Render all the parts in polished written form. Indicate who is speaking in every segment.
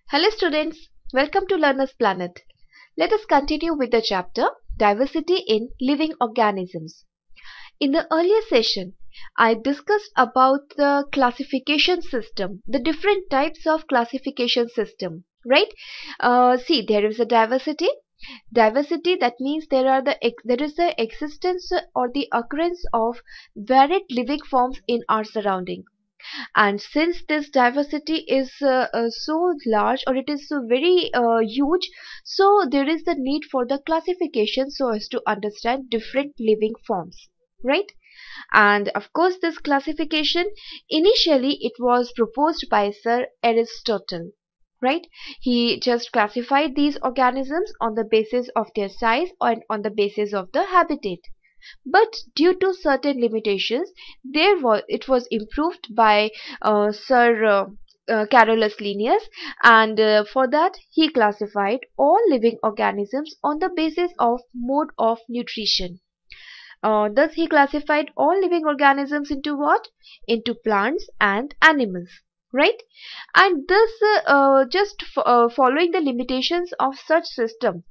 Speaker 1: Hello students, welcome to Learner's Planet. Let us continue with the chapter Diversity in Living Organisms. In the earlier session, I discussed about the classification system, the different types of classification system, right? See, there is a diversity. Diversity, that means there is the existence or the occurrence of varied living forms in our surrounding. And since this diversity is so large, or it is so very huge, so there is the need for the classification so as to understand different living forms, right? And of course this classification, initially it was proposed by Sir Aristotle, right? He just classified these organisms on the basis of their size and on the basis of the habitat. But due to certain limitations, it was improved by Sir Carolus Linnaeus, and for that he classified all living organisms on the basis of mode of nutrition. Thus he classified all living organisms into what? Into plants and animals, right? And this following the limitations of such system,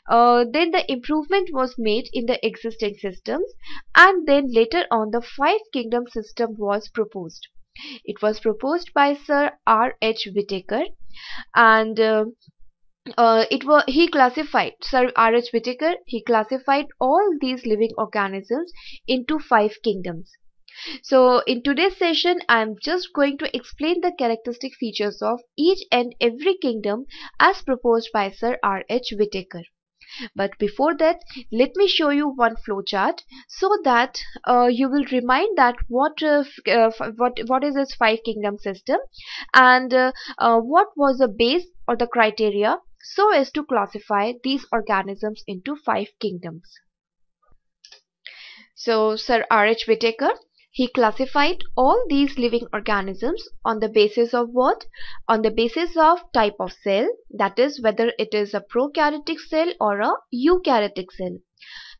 Speaker 1: then the improvement was made in the existing systems, and then later on the five kingdom system was proposed. It was proposed by Sir R.H. Whittaker, and he classified all these living organisms into five kingdoms. So in today's session, I am just going to explain the characteristic features of each and every kingdom as proposed by Sir R.H. Whittaker. But before that, let me show you one flowchart so that you will remind that what is this five kingdom system, and what was the base or the criteria so as to classify these organisms into five kingdoms. So Sir R.H. Whittaker, he classified all these living organisms on the basis of what? On the basis of type of cell, that is whether it is a prokaryotic cell or a eukaryotic cell.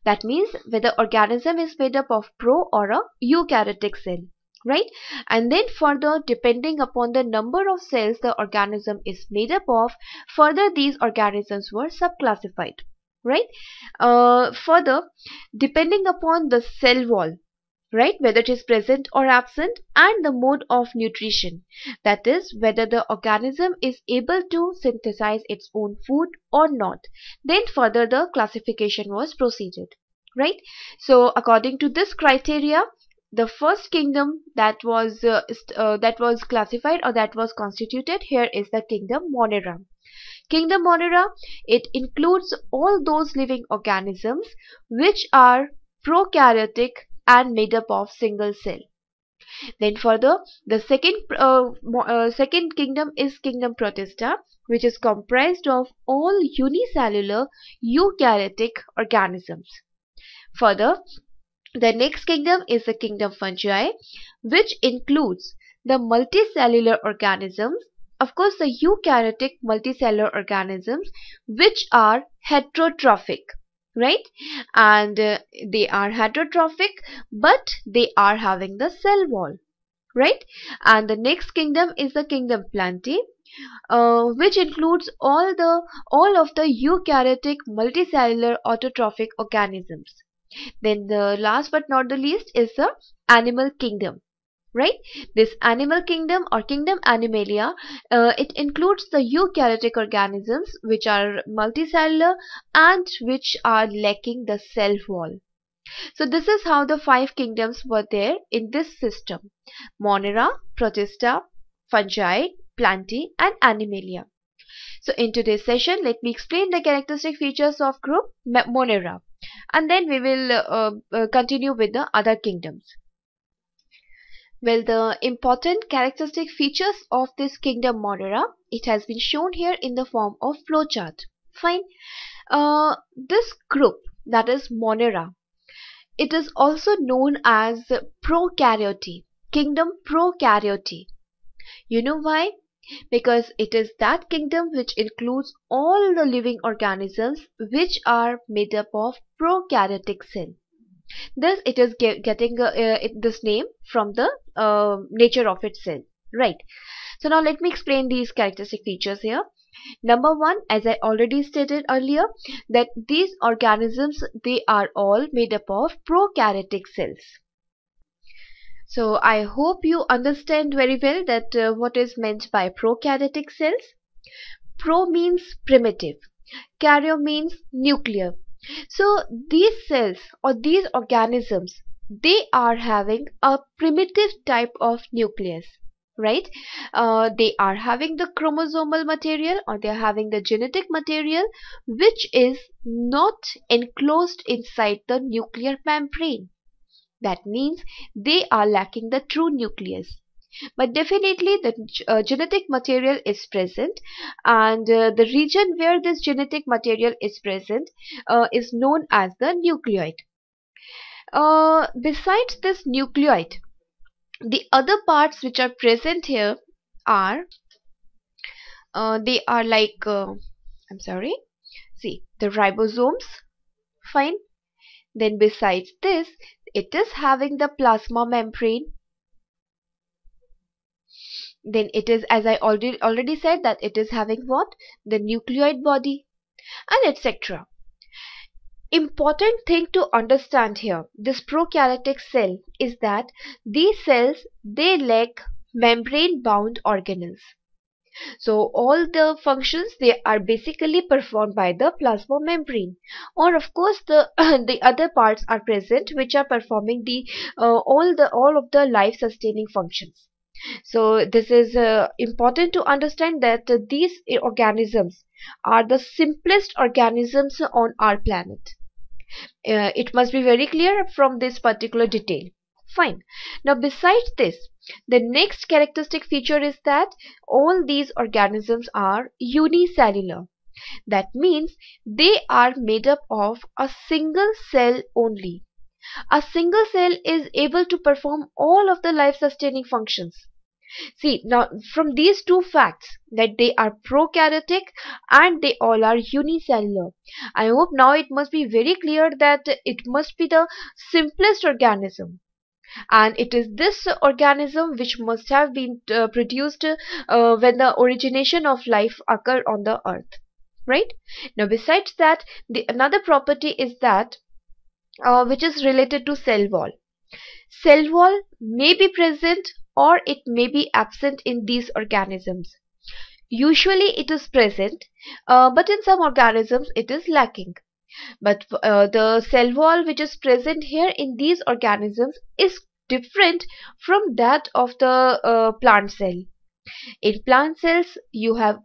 Speaker 1: That means whether organism is made up of pro or a eukaryotic cell, right? And then further, depending upon the number of cells the organism is made up of, further these organisms were subclassified, right? Further, depending upon the cell wall, right, whether it is present or absent, and the mode of nutrition, that is whether the organism is able to synthesize its own food or not, then further the classification was proceeded, right? So according to this criteria, the first kingdom that was classified or that was constituted here is the kingdom monera. Kingdom monera, it includes all those living organisms which are prokaryotic and made up of single cell. Then further, the second kingdom is kingdom protista, which is comprised of all unicellular eukaryotic organisms. Further, the next kingdom is the kingdom fungi, which includes the multicellular organisms, of course the eukaryotic multicellular organisms which are heterotrophic, right? And they are heterotrophic, but they are having the cell wall, right? And the next kingdom is the kingdom plantae, which includes all of the eukaryotic multicellular autotrophic organisms. Then the last but not the least is the animal kingdom, right? This animal kingdom or kingdom Animalia, it includes the eukaryotic organisms which are multicellular and which are lacking the cell wall. So this is how the five kingdoms were there in this system: monera, protista, fungi, plantae and Animalia. So in today's session, let me explain the characteristic features of group monera, and then we will continue with the other kingdoms. Well, the important characteristic features of this kingdom monera, it has been shown here in the form of flowchart. Fine. This group, that is monera, it is also known as prokaryote, kingdom prokaryote. You know why? Because it is that kingdom which includes all the living organisms which are made up of prokaryotic cell. Thus it is getting this name from the nature of its cell, right? So now let me explain these characteristic features here. Number one, as I already stated earlier, that these organisms, they are all made up of prokaryotic cells. So I hope you understand very well that what is meant by prokaryotic cells. Pro means primitive, karyo means nuclear. So these cells or these organisms, they are having a primitive type of nucleus, right? They are having the chromosomal material, or they are having the genetic material, which is not enclosed inside the nuclear membrane. That means they are lacking the true nucleus. But definitely the genetic material is present, and the region where this genetic material is present is known as the nucleoid. Besides this nucleoid, the other parts which are present here are they are like see, the ribosomes. Fine. Then besides this, it is having the plasma membrane. Then it is, as I already said, that it is having what? The nucleoid body, and etc. Important thing to understand here, this prokaryotic cell, is that these cells, they lack membrane bound organelles. So all the functions, they are basically performed by the plasma membrane, or of course the the other parts are present which are performing the all of the life sustaining functions. So this is important to understand that these organisms are the simplest organisms on our planet. It must be very clear from this particular detail. Fine. Now besides this, the next characteristic feature is that all these organisms are unicellular. That means they are made up of a single cell only. A single cell is able to perform all of the life sustaining functions. See, now from these two facts, that they are prokaryotic and they all are unicellular, I hope now it must be very clear that it must be the simplest organism, and it is this organism which must have been produced when the origination of life occurred on the earth, right? Now besides that, the another property is that which is related to cell wall. Cell wall may be present or it may be absent in these organisms. Usually it is present, but in some organisms it is lacking. But the cell wall which is present here in these organisms is different from that of the plant cell. In plant cells, you have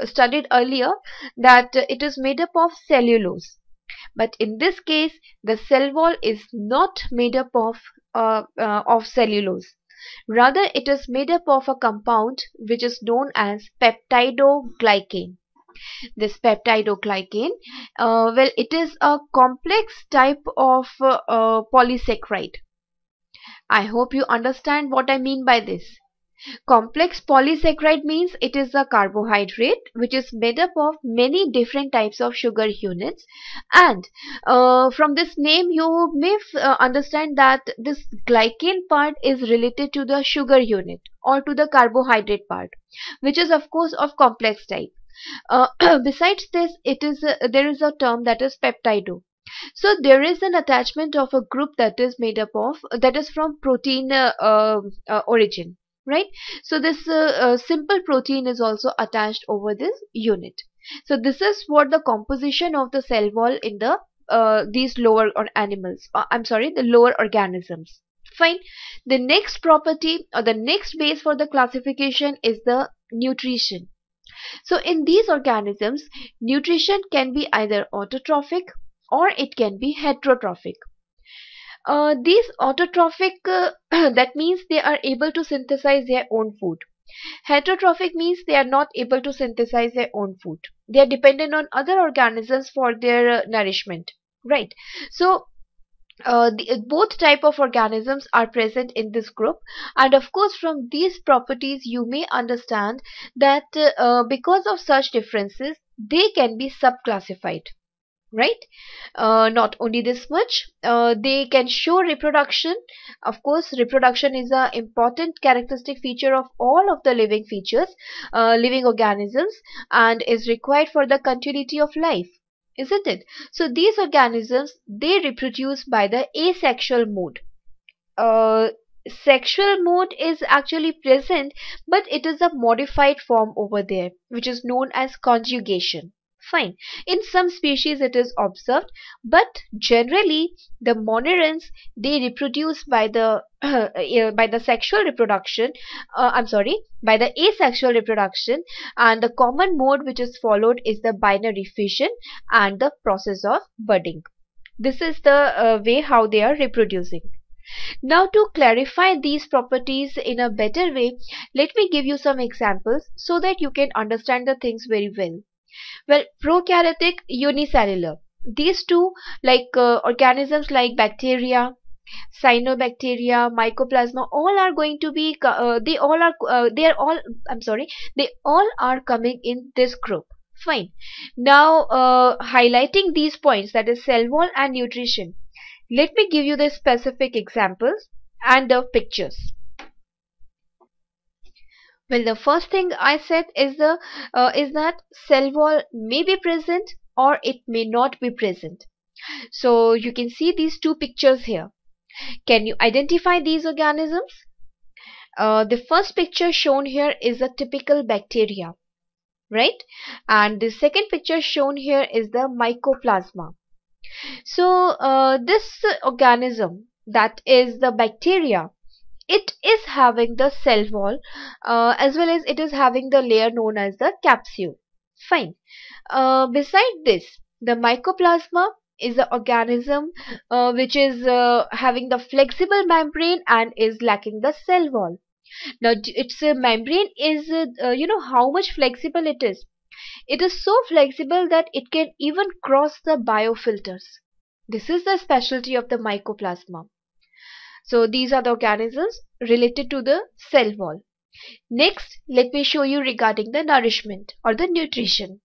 Speaker 1: studied earlier that it is made up of cellulose. But in this case, the cell wall is not made up of cellulose. Rather, it is made up of a compound which is known as peptidoglycan. This peptidoglycan, well, it is a complex type of polysaccharide. I hope you understand what I mean by this. Complex polysaccharide means it is a carbohydrate which is made up of many different types of sugar units, and from this name you may understand that this glycan part is related to the sugar unit or to the carbohydrate part, which is of course of complex type. Besides this, there is a term that is peptido. So there is an attachment of a group that is made up of, that is from protein origin, right? So this simple protein is also attached over this unit. So this is what the composition of the cell wall in the these lower or animals, the lower organisms. Fine. The next property or the next base for the classification is the nutrition. So in these organisms, nutrition can be either autotrophic or it can be heterotrophic. These autotrophic, that means they are able to synthesize their own food. Heterotrophic means they are not able to synthesize their own food. They are dependent on other organisms for their nourishment, right? So both type of organisms are present in this group, and of course from these properties you may understand that because of such differences they can be subclassified. right? Not only this much, they can show reproduction. Of course, reproduction is an important characteristic feature of all of the living features, living organisms, and is required for the continuity of life, isn't it? So these organisms, they reproduce by the asexual mode. uh, Sexual mode is actually present, but it is a modified form over there, which is known as conjugation. Fine. In some species it is observed, but generally the monerans, they reproduce by the by the sexual reproduction. I'm sorry, by the asexual reproduction, and the common mode which is followed is the binary fission and the process of budding. This is the way how they are reproducing. Now, to clarify these properties in a better way, let me give you some examples so that you can understand the things very well. Well, prokaryotic unicellular. These two, like organisms like bacteria, cyanobacteria, mycoplasma, all are going to be, they are all, I'm sorry, they all are coming in this group. Fine. Now, highlighting these points, that is cell wall and nutrition. Let me give you the specific examples and the pictures. Well, the first thing I said is that cell wall may be present or it may not be present. So you can see these two pictures here. Can you identify these organisms? The first picture shown here is a typical bacteria, right? And the second picture shown here is the mycoplasma. So this organism, that is the bacteria, it is having the cell wall as well as it is having the layer known as the capsule. Fine. Beside this, the mycoplasma is the organism which is having the flexible membrane and is lacking the cell wall. Now its membrane is you know how much flexible it is. It is so flexible that it can even cross the biofilters. This is the specialty of the mycoplasma. So these are the organisms related to the cell wall. Next, let me show you regarding the nourishment or the nutrition.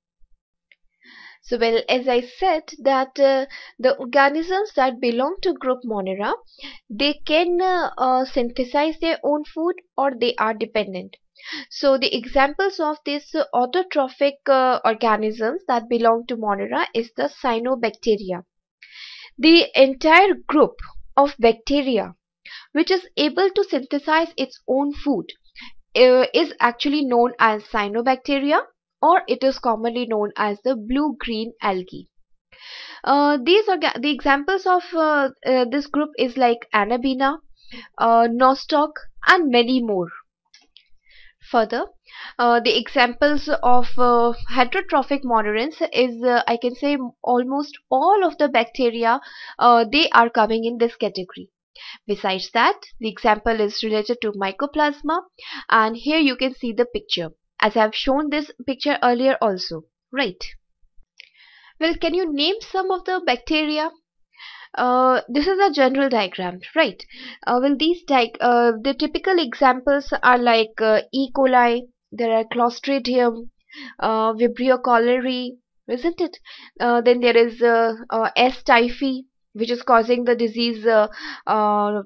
Speaker 1: So well, as I said that the organisms that belong to group monera, they can synthesize their own food or they are dependent. So the examples of these autotrophic organisms that belong to monera is the cyanobacteria. The entire group of bacteria which is able to synthesize its own food is actually known as cyanobacteria, or it is commonly known as the blue-green algae. These are the examples of this group is like Anabina, Nostoc, and many more. Further, the examples of heterotrophic monerans is I can say almost all of the bacteria they are coming in this category. Besides that, the example is related to mycoplasma, and here you can see the picture as I have shown this picture earlier also, right? Well, can you name some of the bacteria? This is a general diagram, right? Well, the typical examples are like E. coli, there are Clostridium, Vibrio cholerae, isn't it? Then there is S. typhi, which is causing the disease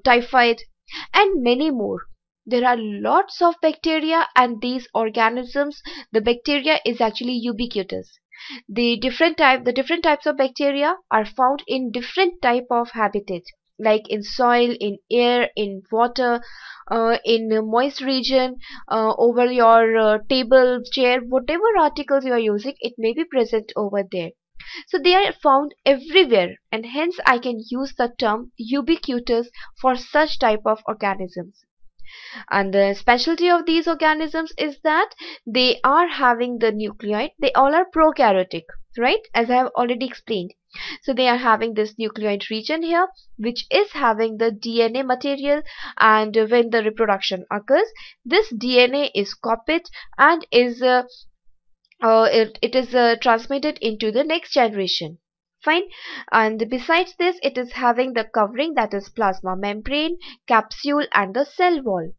Speaker 1: typhoid, and many more. There are lots of bacteria, and these organisms, the bacteria is actually ubiquitous. The different types of bacteria are found in different type of habitat, like in soil, in air, in water, in a moist region, over your table, chair, whatever articles you are using, it may be present over there. So they are found everywhere, and hence I can use the term ubiquitous for such type of organisms. And the specialty of these organisms is that they are having the nucleoid. They all are prokaryotic, right? As I have already explained. So they are having this nucleoid region here, which is having the DNA material, and when the reproduction occurs, this DNA is copied and is it is transmitted into the next generation. Fine. And besides this, it is having the covering, that is plasma membrane, capsule, and the cell wall.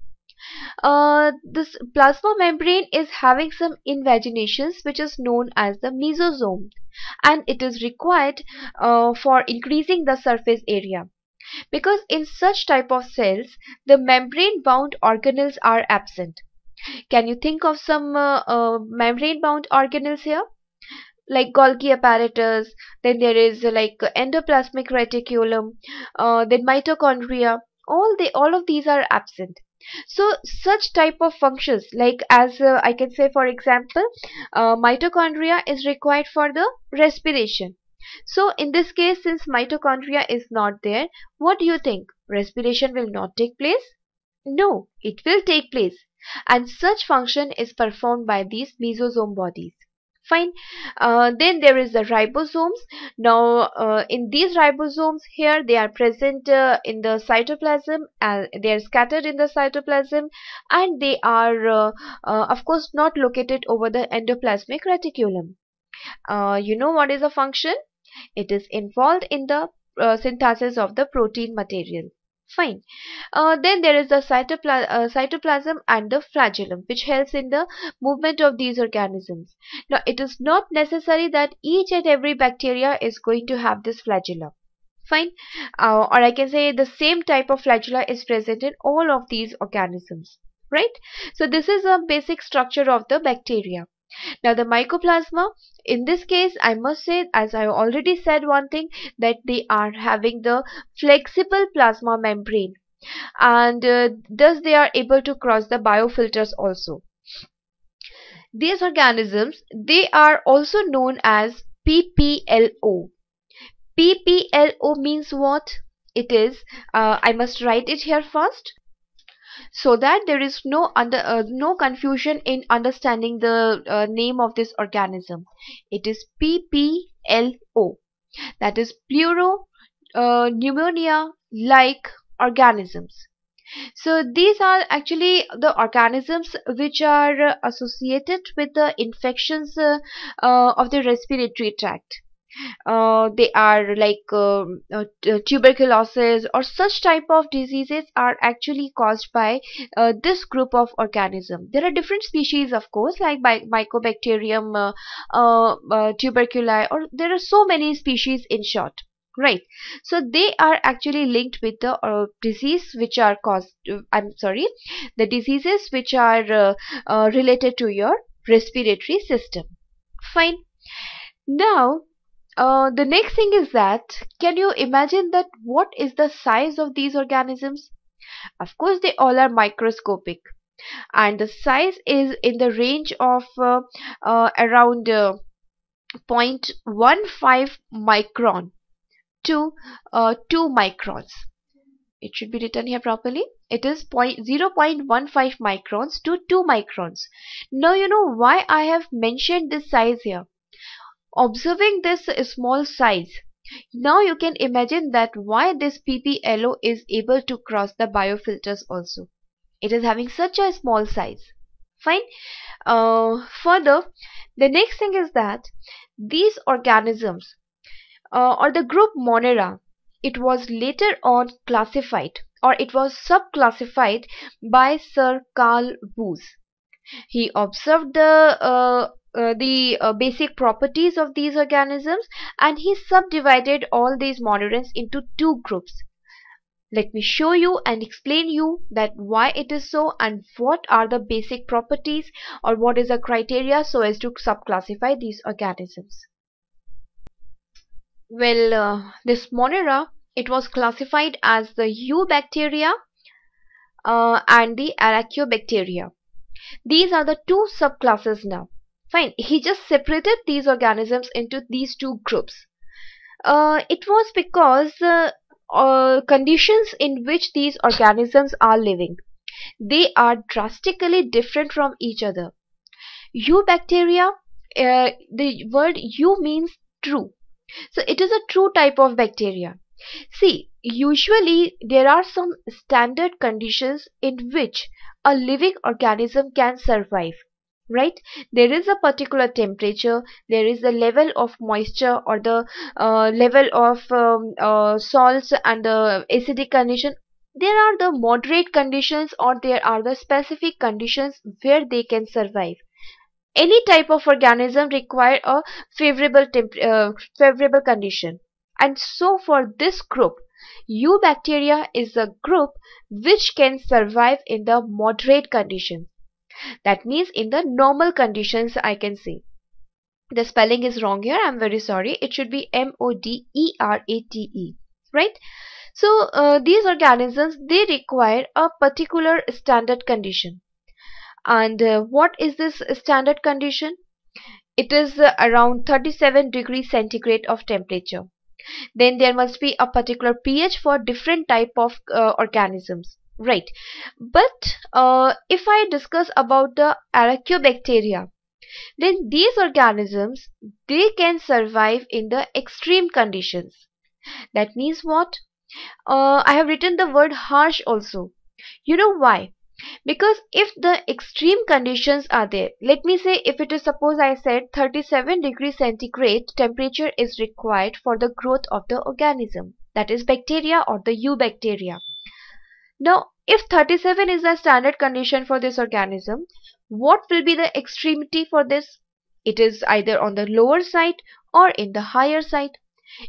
Speaker 1: This plasma membrane is having some invaginations which is known as the mesosome, and it is required for increasing the surface area, because in such type of cells the membrane bound organelles are absent. Can you think of some membrane bound organelles here, like Golgi apparatus? Then there is like endoplasmic reticulum, then mitochondria. All of these are absent. So such type of functions, like as I can say, for example, mitochondria is required for the respiration. So in this case, since mitochondria is not there, what do you think? Respiration will not take place? No, it will take place, and such function is performed by these mesosome bodies. Fine. Then there is the ribosomes. Now, in these ribosomes here, they are present in the cytoplasm. They are scattered in the cytoplasm, and they are, of course, not located over the endoplasmic reticulum. You know what is the function? It is involved in the synthesis of the protein material. Fine. Then there is the cytoplasm and the flagellum, which helps in the movement of these organisms. Now, it is not necessary that each and every bacteria is going to have this flagella. Fine. Or I can say the same type of flagella is present in all of these organisms. Right? So this is a basic structure of the bacteria. Now the mycoplasma, in this case, I must say, as I already said one thing, that they are having the flexible plasma membrane, and thus they are able to cross the biofilters also. These organisms, they are also known as PPLO. PPLO means what? It is, I must write it here first, so that there is no confusion in understanding the name of this organism. It is PPLO, that is pleuro pneumonia like organisms. So these are actually the organisms which are associated with the infections of the respiratory tract. They are like tuberculosis or such type of diseases are actually caused by this group of organism. There are different species, of course, like Mycobacterium, tuberculi, or there are so many species in short. Right. So they are actually linked with the disease which are caused. I'm sorry, the diseases which are related to your respiratory system. Fine. Now, the next thing is that, can you imagine that what is the size of these organisms? Of course, they all are microscopic, and the size is in the range of around 0.15 micron to 2 microns. It should be written here properly. It is 0.15 microns to 2 microns. Now, you know why I have mentioned this size here. Observing this small size, now you can imagine that why this PPLO is able to cross the biofilters also. It is having such a small size. Fine. Further, the next thing is that these organisms or the group monera, it was later on classified, or it was subclassified by Sir Carl Woese. He observed the basic properties of these organisms, and he subdivided all these monerans into two groups. Let me show you and explain you that why it is so and what are the basic properties or what is the criteria so as to subclassify these organisms. Well, this monera, it was classified as the Eubacteria and the Archaeobacteria. These are the two subclasses now. Fine. He just separated these organisms into these two groups. It was because conditions in which these organisms are living, they are drastically different from each other. Eubacteria, the word Eu means true. So it is a true type of bacteria. See, usually there are some standard conditions in which a living organism can survive. Right? There is a particular temperature, there is a level of moisture or the level of salts and the acidic condition. There are the moderate conditions or there are the specific conditions where they can survive. any type of organism require a favorable condition. And so for this group, Eubacteria is a group which can survive in the moderate conditions. That means in the normal conditions, I can say. The spelling is wrong here. I'm very sorry. It should be moderate, right? So these organisms, they require a particular standard condition. And what is this standard condition? It is around 37 degrees centigrade of temperature. Then there must be a particular pH for different type of organisms, right? But if I discuss about the Archaeobacteria, then these organisms, they can survive in the extreme conditions. That means what? I have written the word harsh also. You know why? Because if the extreme conditions are there, let me say if it is, suppose I said 37 degrees centigrade temperature is required for the growth of the organism, that is bacteria or the Eubacteria. Now, if 37 is the standard condition for this organism, what will be the extremity for this? It is either on the lower side or in the higher side.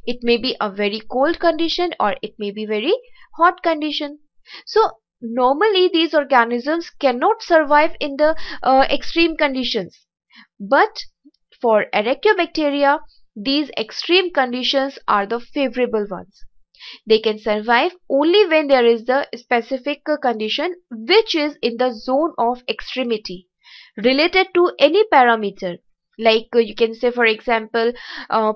Speaker 1: It may be a very cold condition or it may be very hot condition. So normally these organisms cannot survive in the extreme conditions. But for Archaeobacteria, these extreme conditions are the favorable ones. They can survive only when there is the specific condition which is in the zone of extremity related to any parameter, like you can say for example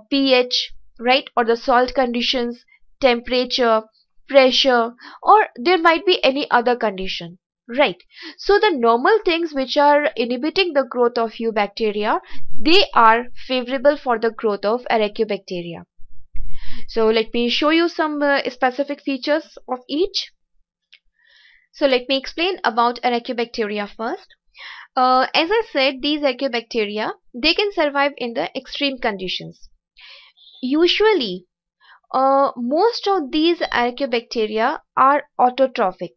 Speaker 1: pH, right, or the salt conditions, temperature, pressure, or there might be any other condition, right? So the normal things which are inhibiting the growth of Eubacteria, they are favorable for the growth of Archaeobacteria. So let me show you some specific features of each. So let me explain about Archaeobacteria first. As I said, these Archaeobacteria, they can survive in the extreme conditions. Usually, most of these Archaeobacteria are autotrophic.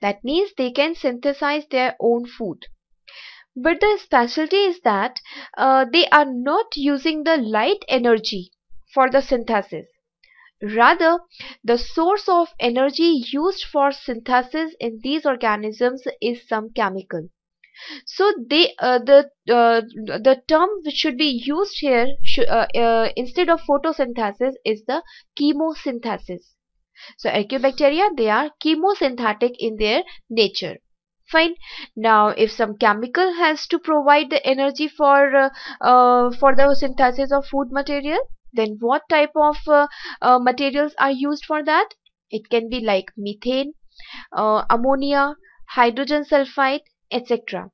Speaker 1: That means they can synthesize their own food. But the specialty is that they are not using the light energy for the synthesis. Rather, the source of energy used for synthesis in these organisms is some chemical. So the term which should be used here instead of photosynthesis is the chemosynthesis. So Archaeobacteria, they are chemosynthetic in their nature. Fine. Now, if some chemical has to provide the energy for the synthesis of food material, then what type of materials are used for that? It can be like methane, ammonia, hydrogen sulfide, etc.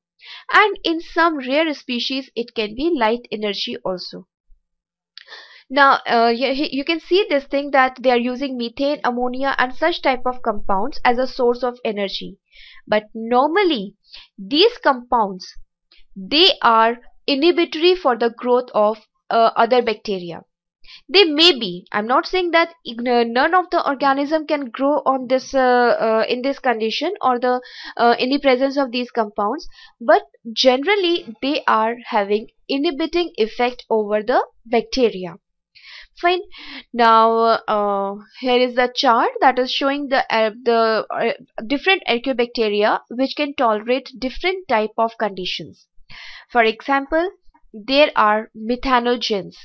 Speaker 1: And in some rare species, it can be light energy also. Now, you can see this thing that they are using methane, ammonia, and such type of compounds as a source of energy. But normally, these compounds, they are inhibitory for the growth of other bacteria. They may be. I'm not saying that none of the organism can grow on this in this condition or the in the presence of these compounds, but generally they are having inhibiting effect over the bacteria. Fine. Now here is the chart that is showing the different Archaeobacteria which can tolerate different type of conditions. For example, there are methanogens.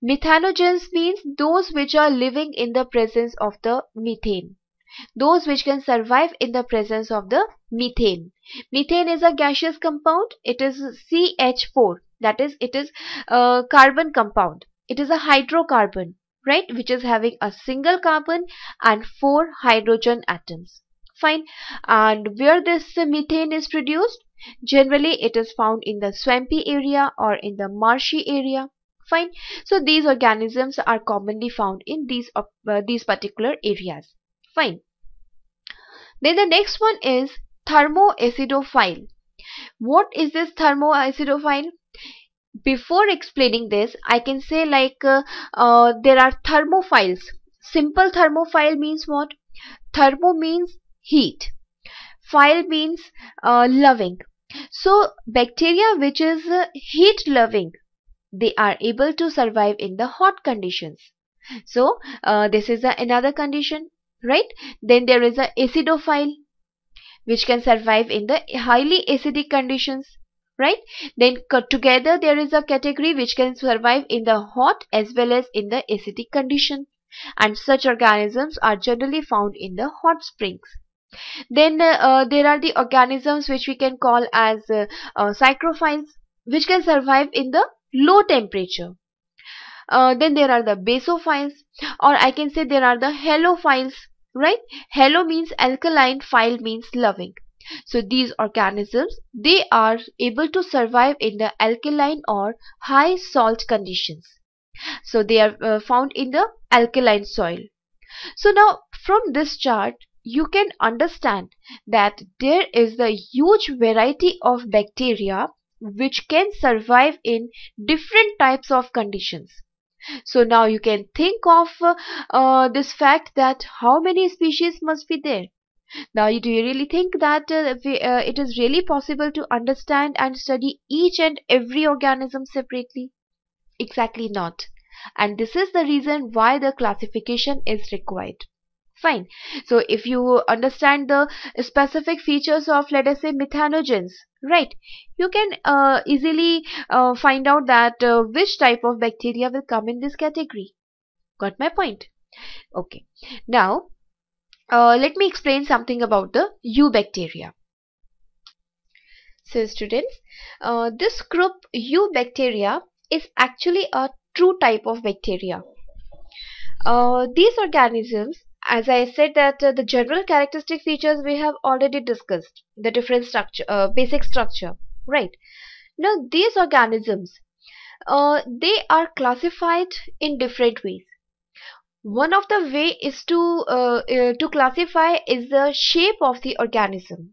Speaker 1: Methanogens means those which are living in the presence of the methane. Those which can survive in the presence of the methane. Methane is a gaseous compound. It is CH4. That is, it is a carbon compound. It is a hydrocarbon, right, which is having a single carbon and 4 hydrogen atoms. Fine. And where this methane is produced? Generally, it is found in the swampy area or in the marshy area. Fine. So these organisms are commonly found in these particular areas. Fine. Then the next one is thermoacidophile. What is this thermoacidophile? Before explaining this, I can say like there are thermophiles. Simple thermophile means what? Thermo means heat. Phile means loving. So bacteria which is heat loving, they are able to survive in the hot conditions. So this is another condition, right? Then there is a acidophile which can survive in the highly acidic conditions, right? Then together there is a category which can survive in the hot as well as in the acidic condition, and such organisms are generally found in the hot springs. Then there are the organisms which we can call as psychrophiles, which can survive in the low temperature. Then there are the basophiles, or I can say there are the halophiles, right? Halo means alkaline, phile means loving. So these organisms, they are able to survive in the alkaline or high salt conditions. So they are found in the alkaline soil. So now from this chart, you can understand that there is a huge variety of bacteria which can survive in different types of conditions. So now you can think of this fact that how many species must be there. Now, do you really think that it is really possible to understand and study each and every organism separately? Exactly not. And this is the reason why the classification is required. Fine. So if you understand the specific features of, let us say, methanogens, right, you can easily find out that which type of bacteria will come in this category. Got my point? Okay. Now, let me explain something about the Eubacteria. So students, this group Eubacteria is actually a true type of bacteria. These organisms, as I said, that the general characteristic features we have already discussed, the different structure, basic structure, right? Now these organisms, they are classified in different ways. One of the way is to classify is the shape of the organism,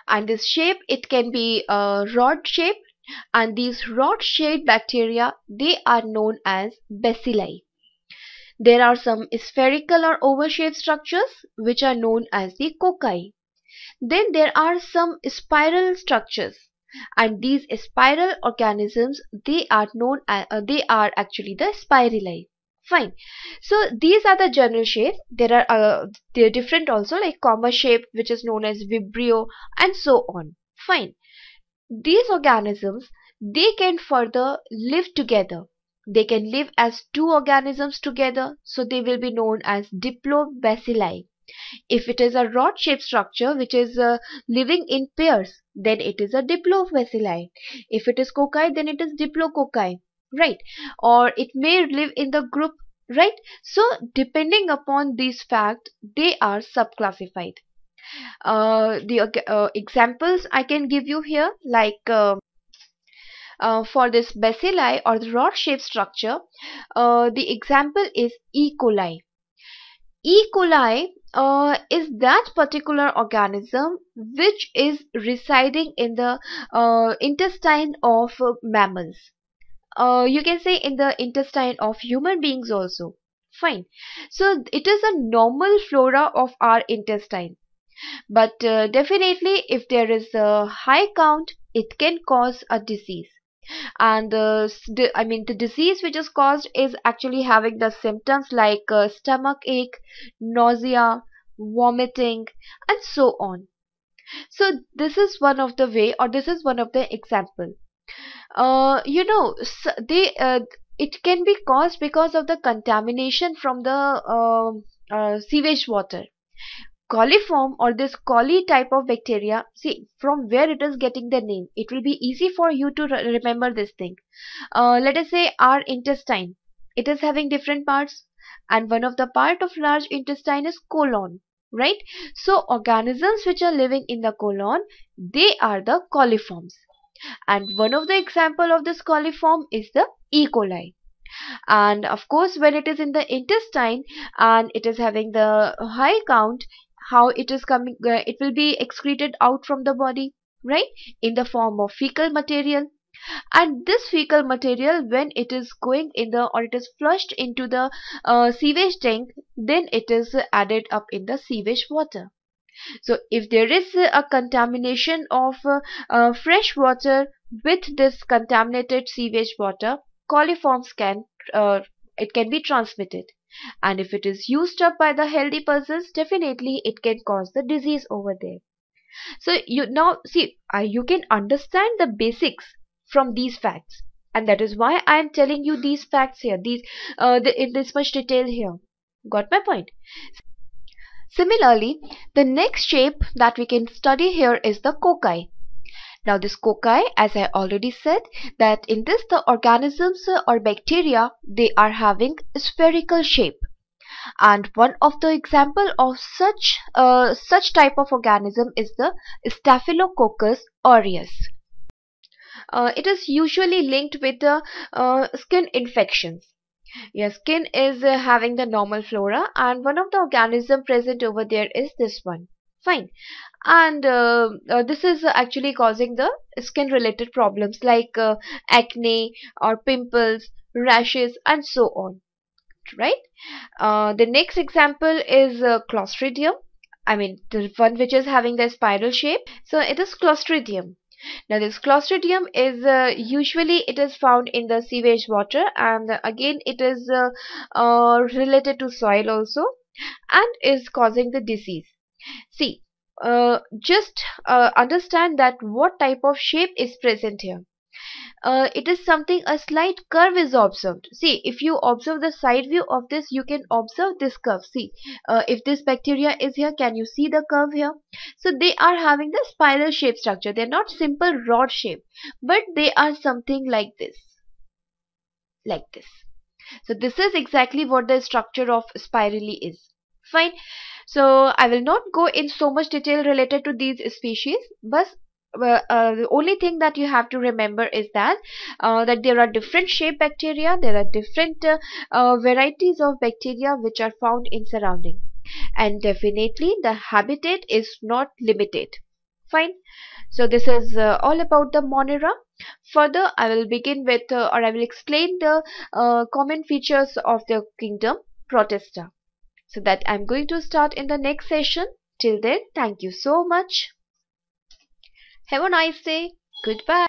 Speaker 1: and this shape, it can be a rod shape, and these rod shaped bacteria, they are known as bacilli. There are some spherical or oval-shaped structures which are known as the cocci. Then there are some spiral structures, and these spiral organisms, they are known as, they are actually the Spirilli. Fine. So these are the general shapes. There are different also, like comma shape, which is known as vibrio, and so on. Fine. These organisms, they can further live together. They can live as two organisms together, so they will be known as diplobacilli. If it is a rod-shaped structure which is living in pairs, then it is a diplobacilli. If it is cocci, then it is diplococci, right? Or it may live in the group, right? So depending upon these facts, they are subclassified. The examples I can give you here, like for this bacilli or the rod-shaped structure, the example is E. coli. E. coli is that particular organism which is residing in the intestine of mammals. You can say in the intestine of human beings also. Fine. So it is a normal flora of our intestine. But definitely if there is a high count, it can cause a disease. And the disease which is caused is actually having the symptoms like stomach ache, nausea, vomiting, and so on. So this is one of the way, or this is one of the example. It can be caused because of the contamination from the sewage water. Coliform, or this coli type of bacteria, see from where it is getting the name, it will be easy for you to remember this thing. Let us say our intestine, it is having different parts, and one of the part of large intestine is colon, right? So organisms which are living in the colon, they are the coliforms, and one of the example of this coliform is the E. coli. And of course when it is in the intestine and it is having the high count, how it is coming, it will be excreted out from the body, right, in the form of fecal material. And this fecal material, when it is going in the, or it is flushed into the sewage tank, then it is added up in the sewage water. So if there is a contamination of fresh water with this contaminated sewage water, coliforms can it can be transmitted. And if it is used up by the healthy persons, definitely it can cause the disease over there. So you now see, you can understand the basics from these facts, and that is why I am telling you these facts here, in this much detail here. Got my point? Similarly, the next shape that we can study here is the cocci. Now this cocci, as I already said, that in this the organisms or bacteria, they are having a spherical shape. And one of the example of such type of organism is the Staphylococcus aureus. It is usually linked with the skin infections. Yes, skin is having the normal flora, and one of the organism present over there is this one. Fine. And this is actually causing the skin related problems like acne or pimples, rashes, and so on. Right? The next example is Clostridium. I mean, the one which is having the spiral shape. So it is Clostridium. Now this Clostridium is usually it is found in the sewage water, and again it is related to soil also, and is causing the disease. See, just understand that what type of shape is present here. It is something, a slight curve is observed. See, if you observe the side view of this, you can observe this curve. See, if this bacteria is here, can you see the curve here? So they are having the spiral shape structure. They're not simple rod shape, but they are something like this. Like this. So this is exactly what the structure of Spirilli is. Fine. So I will not go in so much detail related to these species, but the only thing that you have to remember is that there are different shape bacteria, there are different varieties of bacteria which are found in surrounding, and definitely the habitat is not limited. Fine. So this is all about the monera. Further, I will begin with or I will explain the common features of the kingdom Protista. So that I'm going to start in the next session. Till then, thank you so much. Have a nice day. Goodbye.